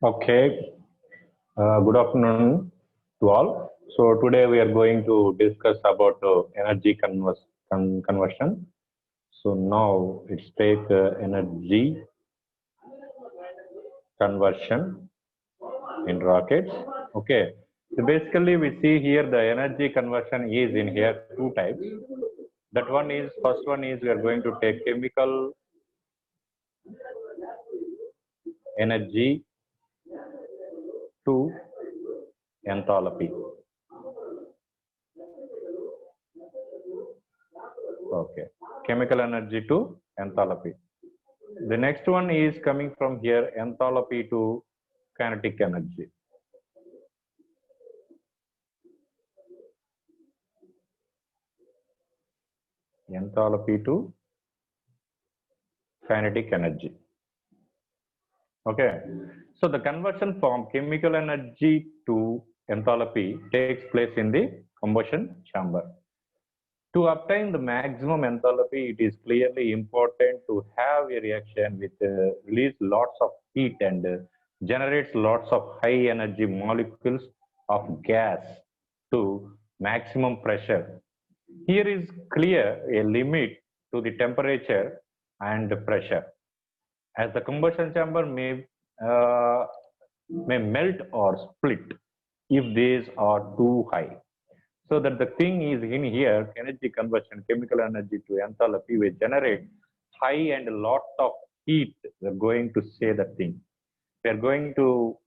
Okay, good afternoon to all. So today we are going to discuss about energy conversion. So now it's take energy conversion in rockets. Okay, so basically we see here the energy conversion is in here two types. That one is first one is we are going to take chemical energy to enthalpy. Okay, chemical energy to enthalpy. The next one is coming from here enthalpy to kinetic energy. Enthalpy to kinetic energy. Okay, so the conversion from chemical energy to enthalpy takes place in the combustion chamber. To obtain the maximum enthalpy, it is clearly important to have a reaction with release lots of heat and generates lots of high energy molecules of gas to maximum pressure. Here is clear a limit to the temperature and pressure, as the combustion chamber may melt or split if these are too high. So that the thing is in here, energy conversion, chemical energy to enthalpy will generate high and a lot of heat. We're going to say the thing. We are going to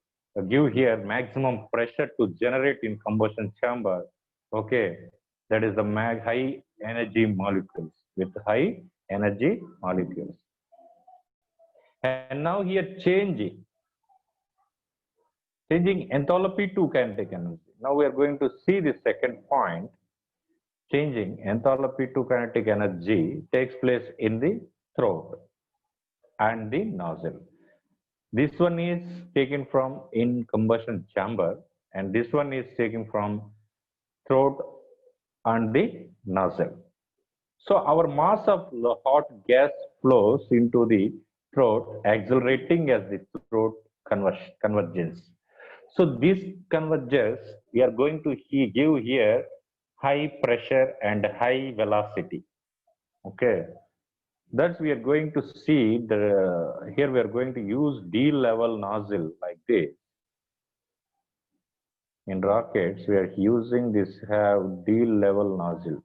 give here maximum pressure to generate in combustion chamber. Okay, that is the high energy molecules with high energy molecules. And now here changing enthalpy to kinetic energy. Now we are going to see the second point. Changing enthalpy to kinetic energy takes place in the throat and the nozzle. This one is taken from in combustion chamber and this one is taken from throat and the nozzle. So our mass of the hot gas flows into the throat, accelerating as the throat converges. So this converges, we are going to give here high pressure and high velocity. Okay, that's we are going to see the here we are going to use D level nozzle like this. In rockets, we are using this have D level nozzle.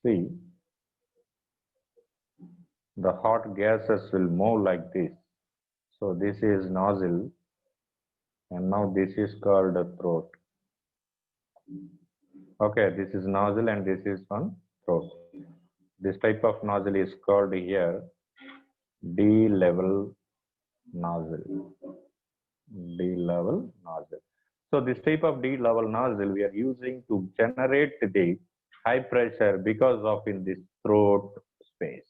See, the hot gases will move like this. So this is nozzle and now this is called a throat. Okay, this is nozzle and this is one throat. This type of nozzle is called here D level nozzle. D level nozzle. So this type of D level nozzle we are using to generate the high pressure because of in this throat space.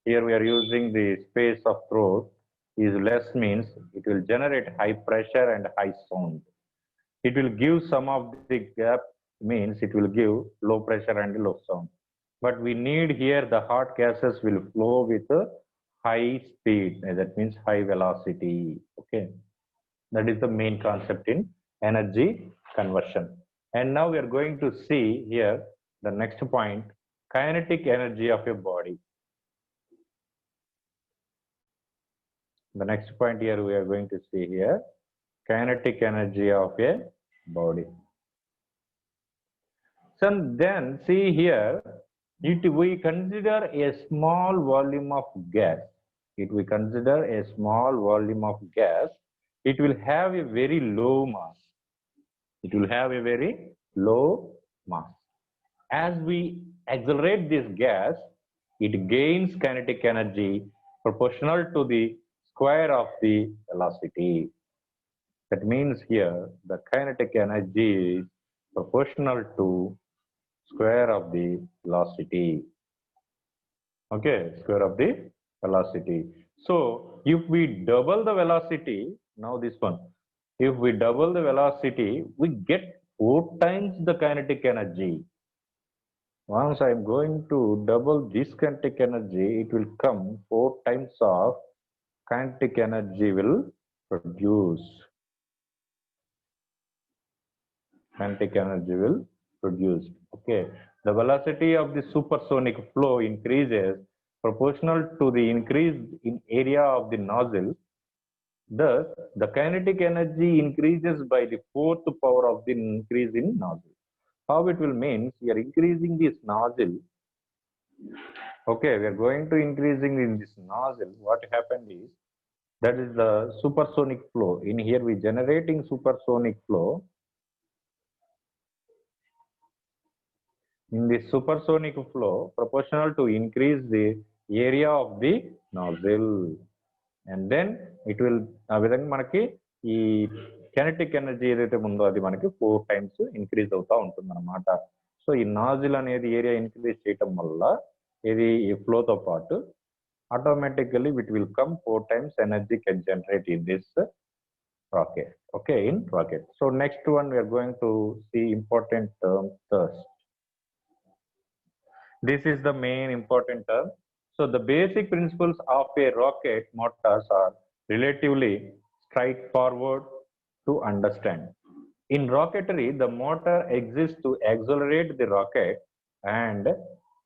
Here we are using the space of throat is less means it will generate high pressure and high sound. It will give some of the gap means it will give low pressure and low sound. But we need here the hot gases will flow with a high speed. That means high velocity. Okay. That is the main concept in energy conversion. And now we are going to see here the next point, kinetic energy of a body. The next point here we are going to see here, kinetic energy of a body. So then see here, if we consider a small volume of gas, if we consider a small volume of gas, it will have a very low mass. It will have a very low mass. As we accelerate this gas, it gains kinetic energy proportional to the square of the velocity. That means here the kinetic energy is proportional to square of the velocity. Okay, square of the velocity. So if we double the velocity, now this one, if we double the velocity, we get 4 times the kinetic energy. Once I am going to double this kinetic energy, it will come 4 times of kinetic energy will produce. Kinetic energy will produce. Okay. The velocity of the supersonic flow increases proportional to the increase in area of the nozzle. Thus, the kinetic energy increases by the fourth power of the increase in nozzle. How it will means we are increasing this nozzle. Okay, we are going to increasing in this nozzle. What happened is that is the supersonic flow. In here we generating supersonic flow. In the supersonic flow, proportional to increase the area of the nozzle. And then it will ఆ విధంగా మనకి ఈ kinetic energy ఏదైతే ఉందో అది మనకి 4 times increase అవుతా ఉంటుంది అన్నమాట. సో ఈ నాజిల్ అనేది ఏరియా ఇంక్రీజ్ చేయటం వల్ల ఇది ఈ ఫ్లోతో పాటు automatically it will come 4 times energy can generate in this rocket. Okay, in rocket. So next one we are going to see important term thrust. This is the main important term. So the basic principles of a rocket motors are relatively straightforward to understand. In rocketry, the motor exists to accelerate the rocket, and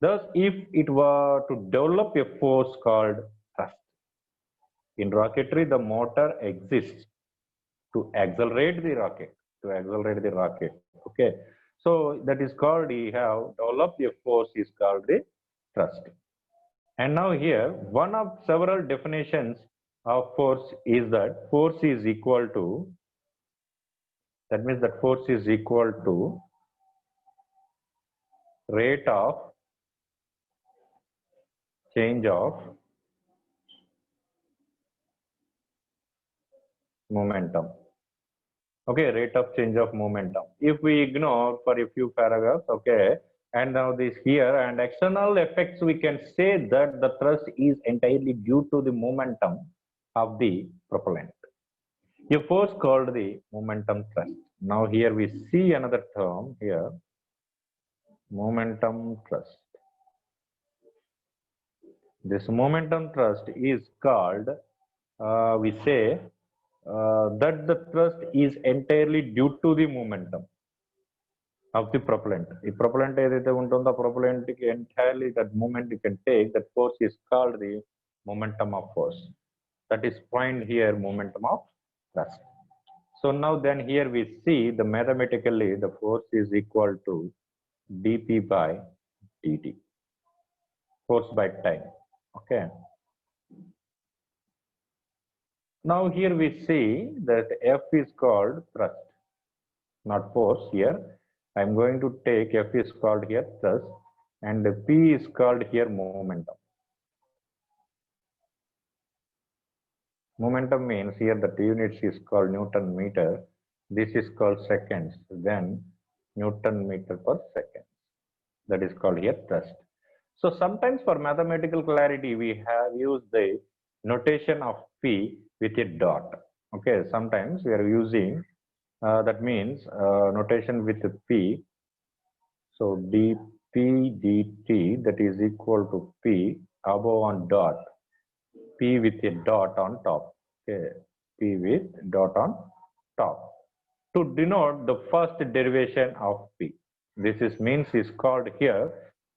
thus if it were to develop a force called thrust. In rocketry, the motor exists to accelerate the rocket, Okay. So that is called, we have developed a force is called the thrust. And now here, one of several definitions of force is that force is equal to, that means that force is equal to rate of change of momentum. Okay, rate of change of momentum. If we ignore for a few paragraphs, okay, and now this here and external effects, we can say that the thrust is entirely due to the momentum of the propellant. A force called the momentum thrust. Now here we see another term here, momentum thrust. This momentum thrust is called, we say that the thrust is entirely due to the momentum of the propellant. The propellant ఏదైతే ఉంటుందో ఆ propellant entirely that moment you can take, that force is called the momentum of force. That is point here, momentum of thrust. So now then here we see the mathematically the force is equal to dp by dt, force by time. Okay. Now here we see that F is called thrust, not force here. I am going to take F is called here thrust and P is called here momentum. Momentum means here the units is called Newton meter. This is called seconds, then Newton meter per second. That is called here thrust. So sometimes for mathematical clarity, we have used the notation of P with a dot. Okay, sometimes we are using that means notation with P. So dp dt, that is equal to P above on dot, P with a dot on top. Okay, P with dot on top to denote the first derivation of P. This is means is called here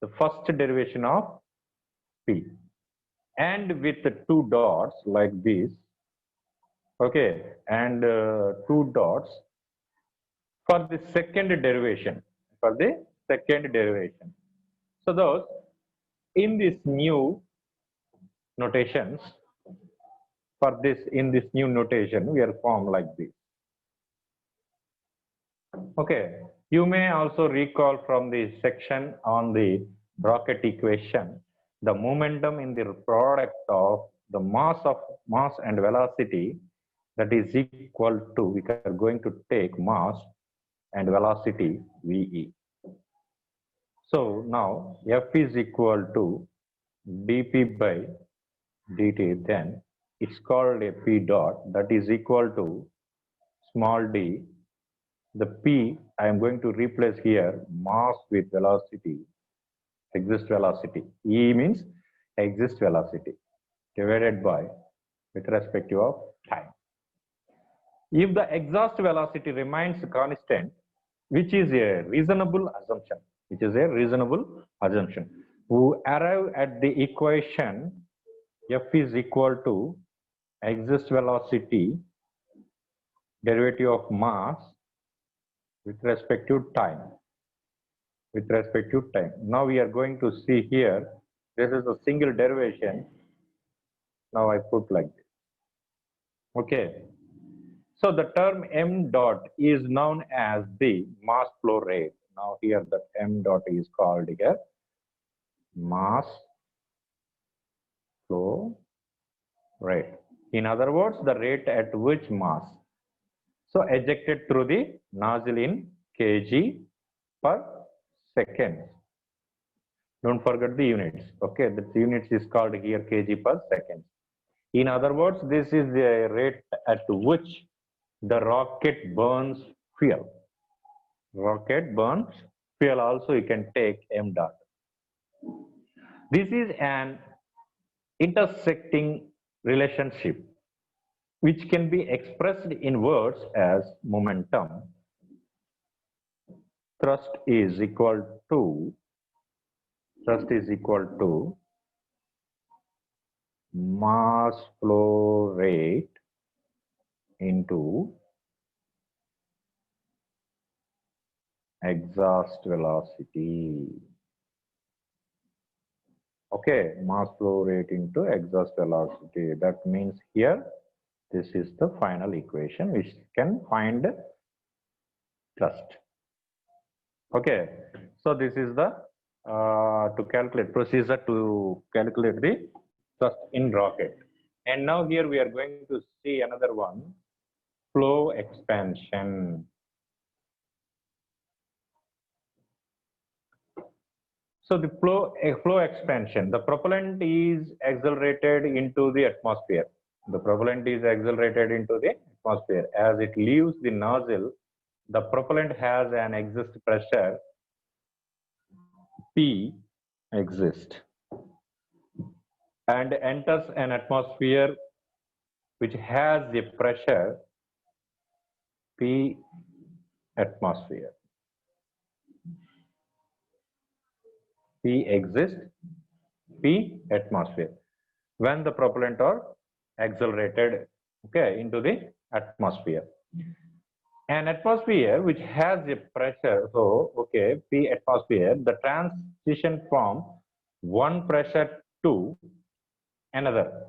the first derivation of P, and with the 2 dots like this. Okay, and 2 dots for the second derivation, So those in this new notations, for this in this new notation we are formed like this. Okay, you may also recall from the section on the rocket equation, the momentum in the product of the mass and velocity, that is equal to, we are going to take mass and velocity VE. So now F is equal to dp by dt, then it's called a P dot, that is equal to small d. The P I am going to replace here mass with velocity, exist velocity. E means exist velocity divided by with respect of time. If the exhaust velocity remains constant, which is a reasonable assumption, we arrive at the equation F is equal to exhaust velocity derivative of mass with respect to time. Now we are going to see here, this is a single derivation. Now I put like this. Okay. So the term m dot is known as the mass flow rate. Now here the m dot is called here mass flow rate. In other words, the rate at which mass so ejected through the nozzle in kg per second. Don't forget the units. Okay, the units is called here kg per second. In other words, this is the rate at which the rocket burns fuel. Rocket burns fuel also, you can take m dot. This is an intersecting relationship which can be expressed in words as momentum. Thrust is equal to mass flow rate into exhaust velocity. Okay, mass flow rate into exhaust velocity. That means here, this is the final equation which can find thrust. Okay, so this is the procedure to calculate the thrust in rocket. And now here we are going to see another one, flow expansion. So the flow expansion, the propellant is accelerated into the atmosphere. As it leaves the nozzle, the propellant has an exhaust pressure P exist and enters an atmosphere which has the pressure P atmosphere. P exist, P atmosphere. When the propellant are accelerated, okay, into the atmosphere. An atmosphere which has a pressure, so okay, P atmosphere, the transition from one pressure to another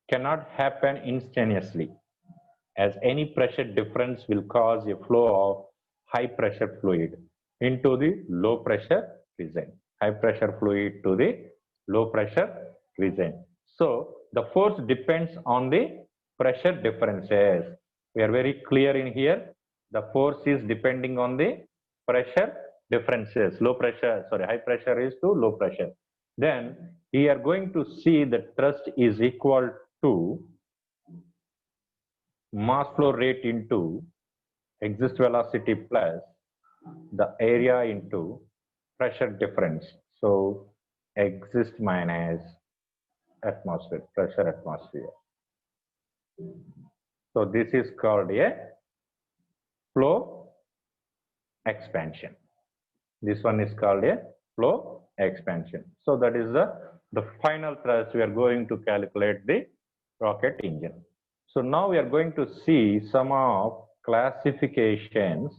cannot happen instantaneously, as any pressure difference will cause a flow of high pressure fluid into the low pressure region. High pressure fluid to the low pressure region. So the force depends on the pressure differences. We are very clear in here. The force is depending on the pressure differences. High pressure is to low pressure. Then we are going to see the thrust is equal to mass flow rate into exhaust velocity plus the area into pressure difference. So exist minus atmosphere, pressure atmosphere. So this is called a flow expansion. This one is called a flow expansion. So that is the final thrust we are going to calculate the rocket engine. So now we are going to see some of classifications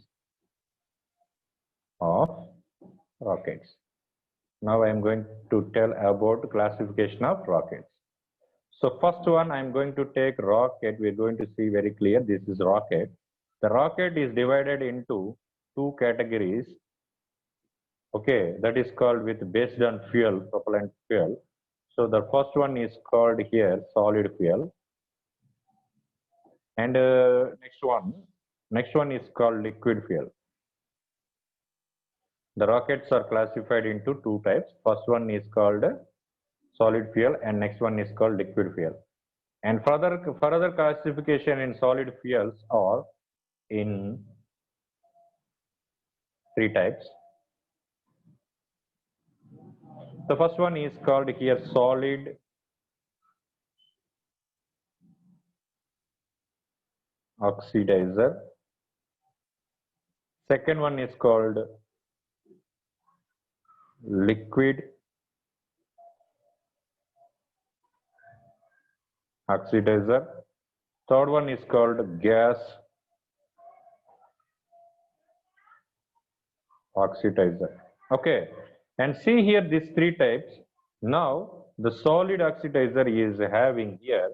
of rockets. Now I am going to tell about classification of rockets. So first one, I am going to take rocket. We are going to see very clear. This is rocket. The rocket is divided into two categories. Okay, that is called with based on fuel, propellant fuel. So the first one is called here solid fuel. And next one is called liquid fuel. The rockets are classified into two types. First one is called solid fuel and next one is called liquid fuel. And further classification in solid fuels are in three types. The first one is called here solid oxidizer. Second one is called liquid oxidizer. Third one is called gas oxidizer. Okay, and see here these three types. Now the solid oxidizer is having here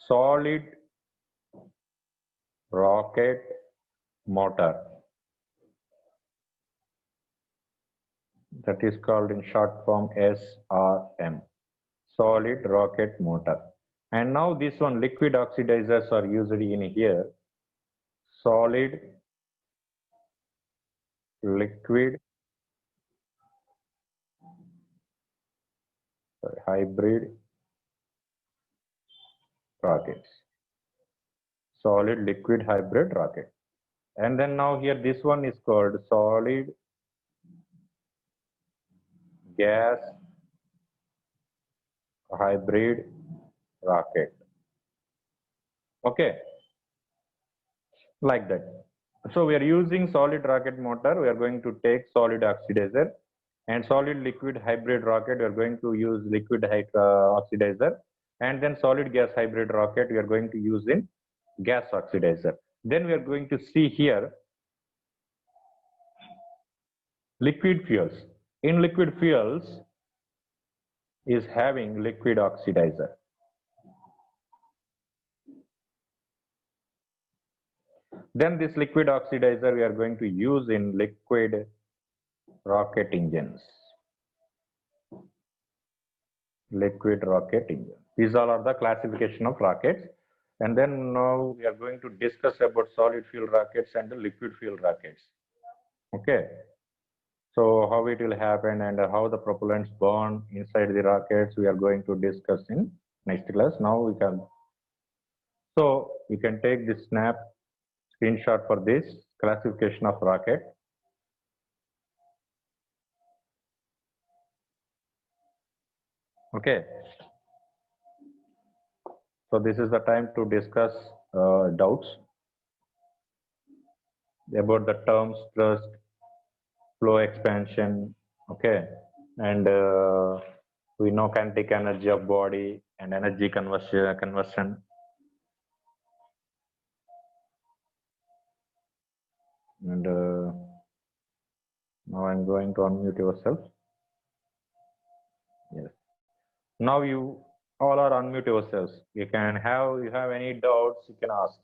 solid rocket motor. That is called in short form SRM, solid rocket motor. And now this one liquid oxidizers are used in here, solid liquid hybrid rockets, solid liquid hybrid rocket. And then now here this one is called solid gas hybrid rocket. Okay, like that. So we are using solid rocket motor. We are going to take solid oxidizer, and solid liquid hybrid rocket. We are going to use liquid oxidizer, and then solid gas hybrid rocket. We are going to use in gas oxidizer. Then we are going to see here liquid fuels. In liquid fuels is having liquid oxidizer. Then this liquid oxidizer we are going to use in liquid rocket engines. Liquid rocket engine. These all are the classification of rockets. And then now we are going to discuss about solid fuel rockets and the liquid fuel rockets. Okay. So how it will happen and how the propellants burn inside the rockets, we are going to discuss in next class. Now we can, so you can take this snap screenshot for this classification of rocket. Okay. So this is the time to discuss doubts about the terms thrust, flow expansion. Okay. And we know kinetic energy of body and energy conversion. And now I'm going to unmute yourself. Yes. Now you all are unmute yourselves. You have any doubts, you can ask.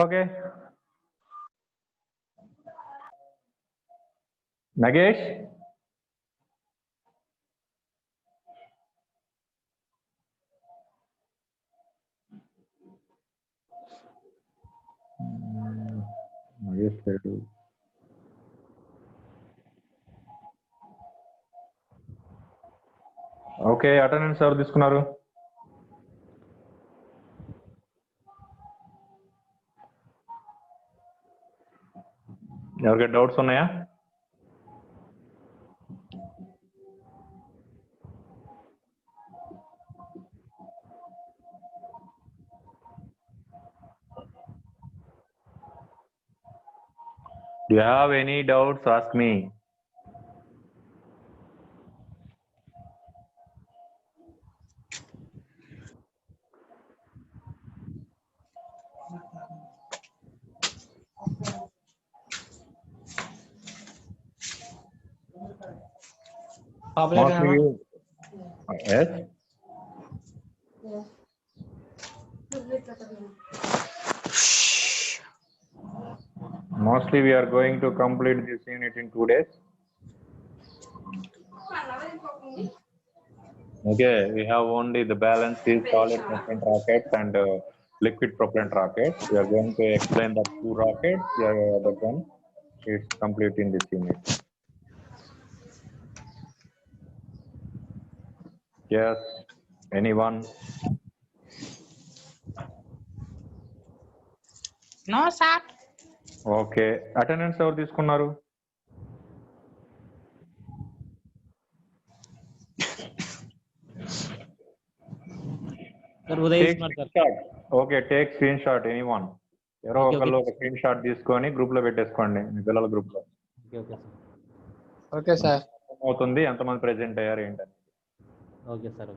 Okay. Nagesh? Nagesh, okay attendance ఎవరు తీసుకున్నారు? ఎవరికైనా doubts ఉన్నాయా? Do you have any doubts? Ask me. Mostly, yes. Mostly we are going to complete this unit in 2 days. Okay, we have only the balance is solid propellant rockets and liquid propellant rockets. We are going to explain the 2 rockets. That one is complete in this unit. Yes, anyone? No, sir. Okay attendance ఎవరు తీసుకున్నారు? Okay, take screen shot anyone. ఎవరో ఒకళ్ళు ఒక screen shot తీసుకొని group లో పెట్టేసుకోండి, మీ పిల్లల group లో. Okay sir. అవుతుంది ఎంతమంది ప్రెజెంట్ అయ్యారు ఏంటని. Okay sir.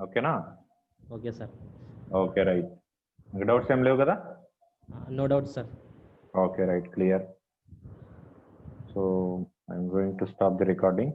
ఓకేనా? Okay sir. Okay right. మీకు డౌట్స్ ఏం లేవు కదా? No doubt sir. Okay right, clear. So I'm going to stop the recording.